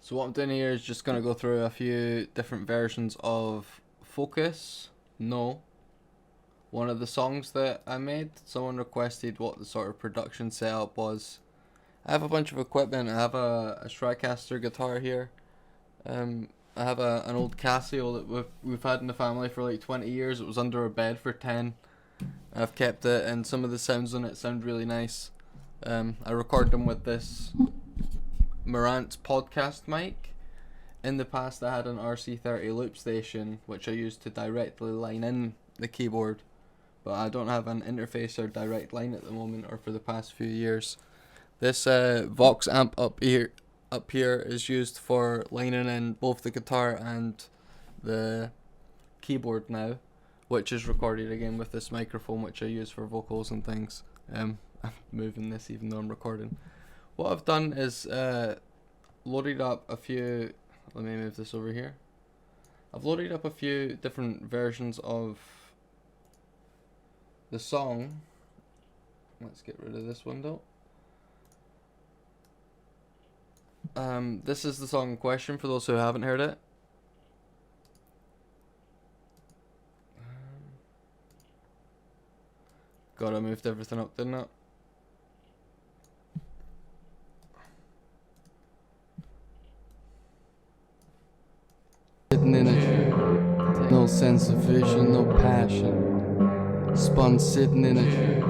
So what I'm doing here is just going to go through a few different versions of Focus. No. One of the songs that I made, someone requested what the sort of production setup was. I have a bunch of equipment. I have a Stratocaster guitar here. I have an old Casio that we've had in the family for like 20 years. It was under a bed for 10. I've kept it, and some of the sounds on it sound really nice. I record them with this Marantz podcast mic. In the past I had an RC30 loop station which I used to directly line in the keyboard, but I don't have an interface or direct line at the moment, or for the past few years. This Vox amp up here is used for lining in both the guitar and the keyboard now, which is recorded again with this microphone which I use for vocals and things. I'm moving this even though I'm recording. What I've done is loaded up a few, let me move this over here. I've loaded up a few different versions of the song. Let's get rid of this window. This is the song in question for those who haven't heard it. God, I moved everything up, didn't I? Sitting in it, no sense of vision, no passion. Spun sitting in it,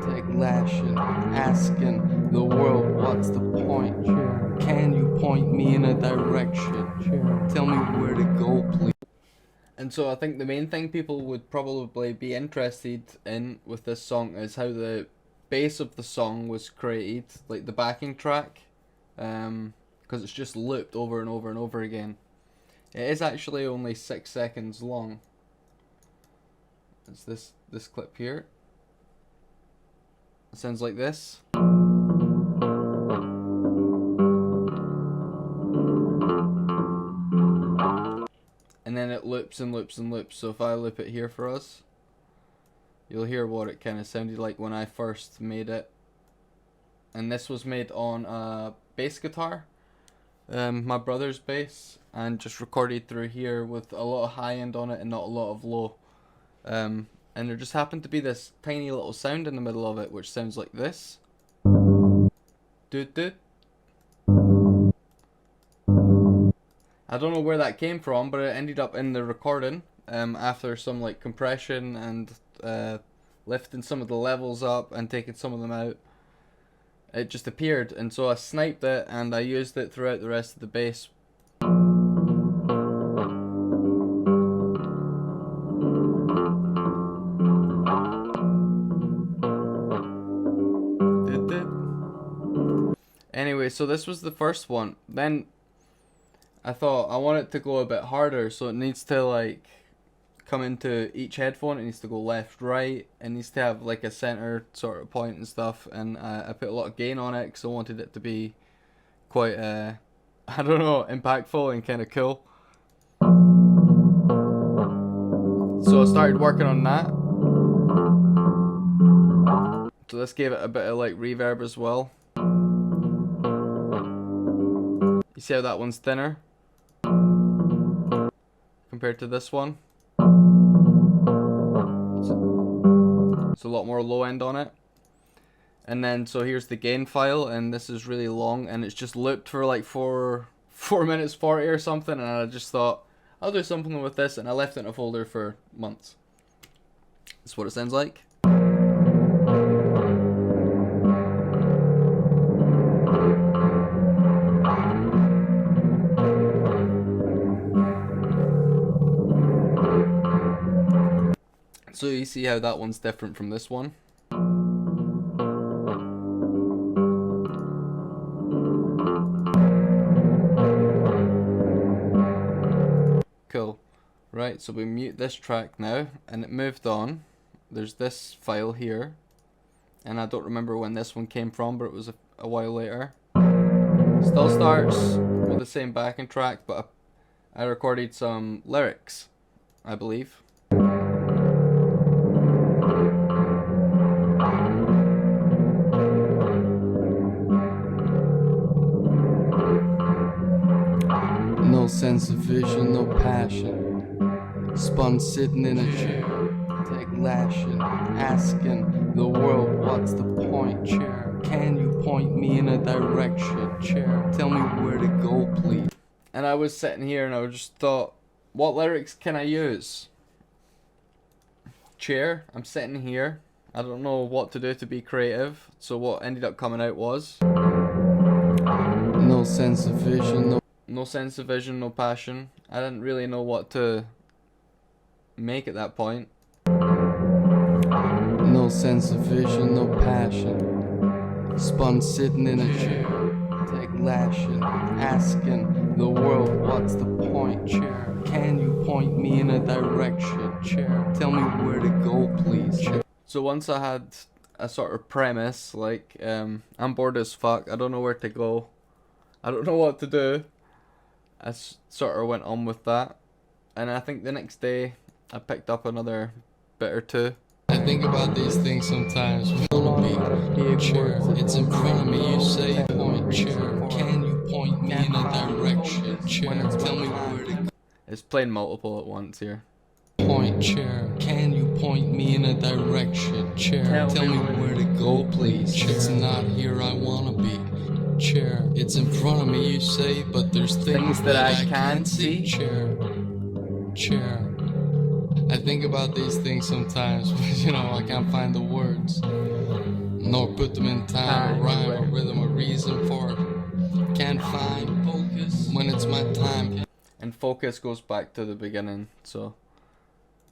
take lashing, asking the world what's the point. Can you point me in a direction? Tell me where to go, please. And so I think the main thing people would probably be interested in with this song is how the bass of the song was created, like the backing track, because it's just looped over and over and over again. It is actually only 6 seconds long. It's this clip here. It sounds like this. And then it loops and loops and loops. So if I loop it here for us, you'll hear what it kind of sounded like when I first made it. And this was made on a bass guitar, my brother's bass, and just recorded through here with a lot of high end on it and not a lot of low. And there just happened to be this tiny little sound in the middle of it which sounds like this. Doot doot. I don't know where that came from, but it ended up in the recording after some like compression and lifting some of the levels up and taking some of them out. It just appeared, and so I sniped it and I used it throughout the rest of the bass. Anyway, so this was the first one. Then I thought I want it to go a bit harder, so it needs to like come into each headphone. It needs to go left, right. It needs to have like a center sort of point and stuff. And I put a lot of gain on it because I wanted it to be quite, I don't know, impactful and kind of cool. So I started working on that. So this gave it a bit of like reverb as well. You see how that one's thinner compared to this one? It's a lot more low end on it. And then so here's the gain file, and this is really long, and it's just looped for like 4 minutes 40 or something, and I just thought I'll do something with this, and I left it in a folder for months. That's what it sounds like. So you see how that one's different from this one. Cool. Right, so we mute this track now, and it moved on. There's this file here, and I don't remember when this one came from, but it was a while later. Still starts with the same backing track, but I recorded some lyrics, I believe. No sense of vision, no passion. Spun sitting in a chair, take lashing, asking the world what's the point, chair. Can you point me in a direction, chair? Tell me where to go, please. And I was sitting here and I just thought, what lyrics can I use? Chair, I'm sitting here. I don't know what to do to be creative, so what ended up coming out was no sense of vision, no sense of vision, no passion. I didn't really know what to make at that point. No sense of vision, no passion. Spun sitting in a chair, take lashing, asking the world what's the point, chair. Can you point me in a direction, chair? Tell me where to go, please, chair. So once I had a sort of premise, like, I'm bored as fuck, I don't know where to go, I don't know what to do, I sort of went on with that. And I think the next day, I picked up another bit or two. I think about these things sometimes. Chair, it's in front of me, you say point, chair. Can you point me in a direction, chair? Tell me where to go. It's playing multiple at once here. Point, chair. Can you point me in a direction, chair? Tell me where to go, please. It's not here I wanna be, chair. It's in front of me, you say, but there's things that I can't see, chair. Chair. I think about these things sometimes, but I can't find the words, nor put them in time, a rhyme, a rhythm, a reason for it. Can't find focus when it's my time. And focus goes back to the beginning, so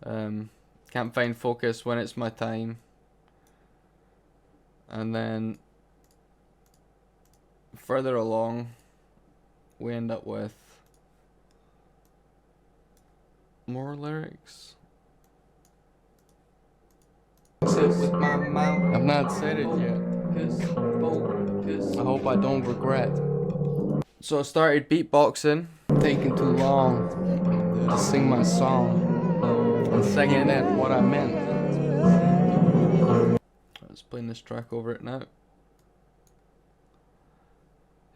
can't find focus when it's my time. And then further along, we end up with more lyrics. With my mouth, I've not said it yet. I hope I don't regret. So I started beatboxing, taking too long to sing my song, and singing it what I meant. Let's play this track over it now.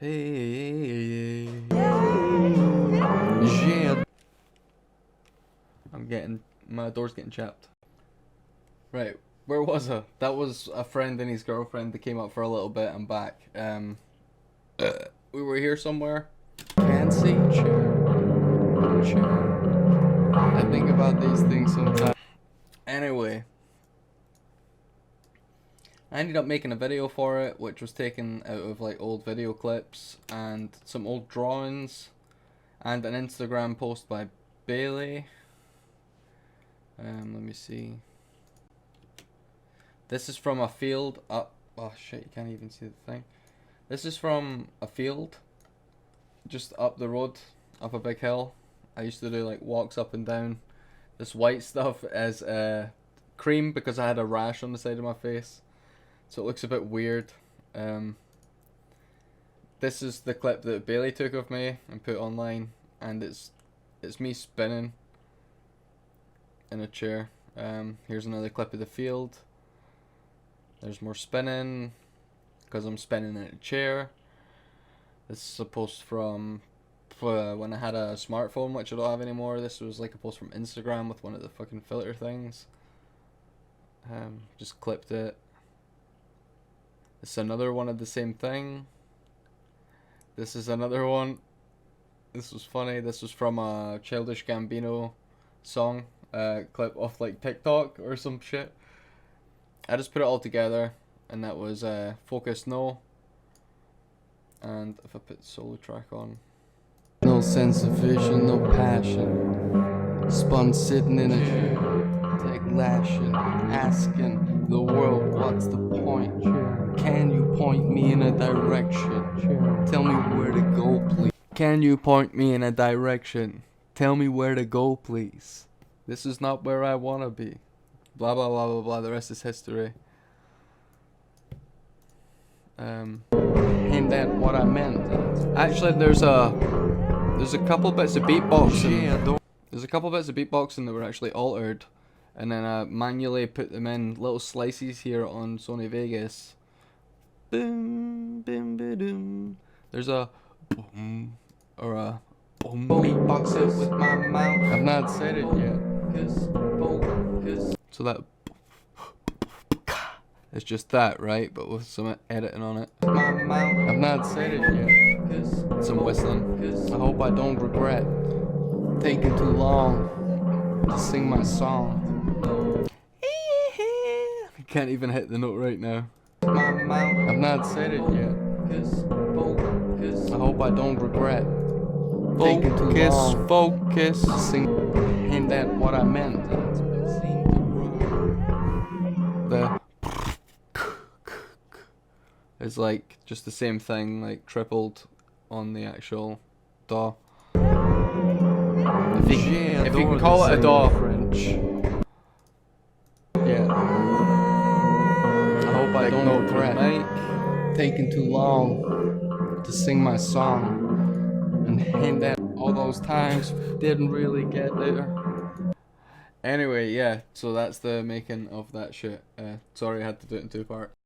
Hey, yeah. My door's getting chapped. Right, where was I? That was a friend and his girlfriend that came up for a little bit and back. We were here somewhere. Can't see. Chair. I think about these things sometimes. Anyway, I ended up making a video for it, which was taken out of like old video clips and some old drawings and an Instagram post by Bailey. Let me see. This is from a field up. Oh shit, you can't even see the thing. This is from a field just up the road, up a big hill. I used to do like walks up and down this white stuff as cream because I had a rash on the side of my face, so it looks a bit weird. This is the clip that Bailey took of me and put online, and it's me spinning in a chair. Here's another clip of the field. There's more spinning because I'm spinning in a chair. This is a post from when I had a smartphone, which I don't have anymore. This was like a post from Instagram with one of the fucking filter things. Just clipped it. This is another one of the same thing. This is another one. This was funny. This was from a Childish Gambino song, clip off like TikTok or some shit. I just put it all together, and that was Focus No. And if I put solo track on, no sense of vision, no passion. Spun sitting in a chair, take lashing, asking the world what's the point. Can you point me in a direction? Tell me where to go, please. Can you point me in a direction? Tell me where to go, please. This is not where I wanna be. Blah blah blah blah blah. The rest is history. Ain't that what I meant? Actually, there's a couple bits of beatboxing. There's a couple bits of beatboxing that were actually altered, and then I manually put them in little slices here on Sony Vegas. Boom, boom, boom. There's a boom or a beatbox it with my mouth. I've not said it yet. So that it's just that, right? But with some editing on it. My mouth. I've not said it yet. Some whistling. I hope I don't regret taking too long to sing my song. I can't even hit the note right now. I've not said it yet. I hope I don't regret taking too long Focus. to sing. Ain't that what I meant? The it's like just the same thing, like tripled on the actual do. If you can call it a do. French. Yeah. I hope I don't regret taking too long to sing my song. And ain't that all those times didn't really get there. Anyway, yeah, so that's the making of that shit. Sorry I had to do it in two parts.